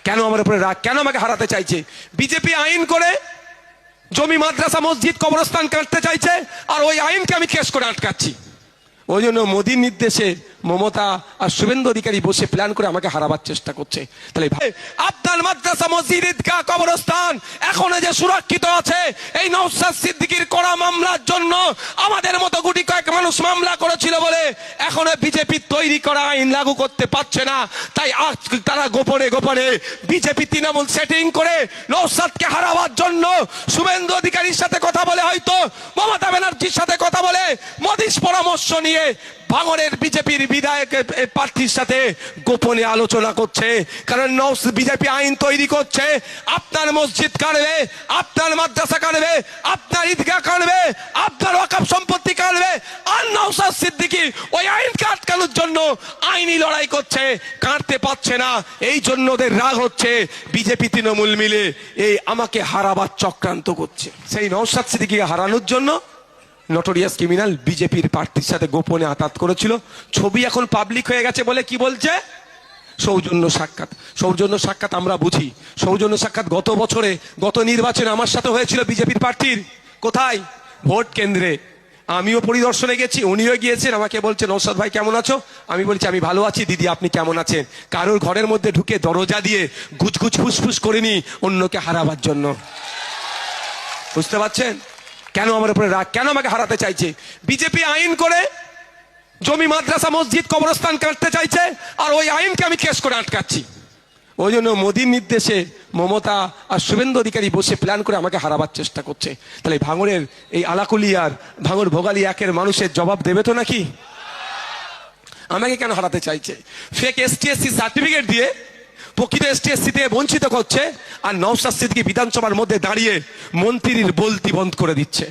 কেন আমার উপরে রাগ, কেন আমাকে হারাতে চাইছে? বিজেপি আইন করে জমি, মাদ্রাসা, মসজিদ, কবরস্থান কাটতে চাইছে, আর ওই আইনকে আমি কেস করে আটকাচ্ছি। ওই জন্য মোদীর নির্দেশে মমতা আর শুভেন্দু অধিকারী বসে প্ল্যান করে আমাকে হারাবার চেষ্টা করছে। তাহলে আপনার মাদ্রাসা, মসজিদ, ঈদগাহ, কবরস্থান এখন যে সুরক্ষিত আছে, এই নওশাদ সিদ্দিকীর করা মামলার জন্য আমাদের মতো গুটি কয়েক মানুষ মামলা করেছিল বলে এখনো বিজেপি তৈরি করা আইন লাগু করতে পারছে না। তাই আজ তারা গোপনে গোপনে বিজেপি তৃণমূল সেটিং করে নওশাদকে হারাবার জন্য শুভেন্দু অধিকারীর সাথে কথা বলে, হয়তো মমতা ব্যানার্জির সাথে কথা বলে, মোদীর পরামর্শ নিয়ে ভাঙড়ের বিজেপির বিধায়ক প্রার্থীর সাথে গোপনে আলোচনা করছে। কারণ বিজেপি আইন তৈরি করছে, আপনার মসজিদ কাটবে, আপনার মাদ্রাসা কাটবে, আপনার ঈদগাহ কাটবে, আপনার ওয়াকফ সম্পত্তি কাটবে। আর নওশাদ সিদ্দিকী ওই আইনকে আটকানোর জন্য আইনি লড়াই করছে, কাটতে পারছে না। এই জন্য ওদের রাগ হচ্ছে, বিজেপি তৃণমূল মিলে এই আমাকে হারাবার চক্রান্ত করছে। সেই নওশাদ সিদ্দিকীকে হারানোর জন্য নটোরিয়াস ক্রিমিনাল বিজেপির প্রার্থীর সাথে গোপনে আতাত করেছিল। ছবি এখন পাবলিক হয়ে গেছে বলে কি বলছে? সৌজন্য সাক্ষাৎ। সৌজন্য সাক্ষাৎ আমরা বুঝি। সৌজন্য সাক্ষাৎ গত বছরে, গত নির্বাচনে আমার সাথে হয়েছিল বিজেপির প্রার্থীর। কোথায়? ভোট কেন্দ্রে। আমিও পরিদর্শনে গেছি, উনিও গিয়েছেন। আমাকে বলছে, নওশাদ ভাই কেমন আছো? আমি বলছি আমি ভালো আছি। দিদি আপনি কেমন আছেন? কারোর ঘরের মধ্যে ঢুকে দরজা দিয়ে গুজগুজ ফুসফুস করিনি অন্যকে হারাবার জন্য। বুঝতে পারছেন কেন আমার উপরে রাগ, কেন আমাকে হারাতে চাইছে? বিজেপি আইন করে জমি, মাদ্রাসা, মসজিদ, কবরস্থান কাটতে চাইছে, আর ওই আইনকে আমি কেস করে আটকাচ্ছি। ওই জন্য মোদীর নির্দেশে মমতা আর শুভেন্দু অধিকারী বসে প্ল্যান করে আমাকে হারাবার চেষ্টা করছে। তাহলে ভাঙড়ের এই আলাকুলিয়ার, ভাঙড় ভোগালী একের মানুষের জবাব দেবে তো নাকি? আমাকে কেন হারাতে চাইছে? ফেক ST/SC সার্টিফিকেট দিয়ে প্রকৃত ST/SC থেকে বঞ্চিত করছে, আর নওশাদ সিদ্দিকী বিধানসভার মধ্যে দাঁড়িয়ে মন্ত্রীর বলতি বন্ধ করে দিচ্ছে,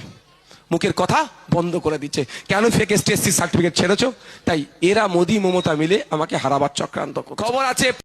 মুখের কথা বন্ধ করে দিচ্ছে। কেন ফেক ST/SC সার্টিফিকেট ছেড়েছো? তাই এরা মোদী মমতা মিলে আমাকে হারাবার চক্রান্ত করছে। খবর আছে।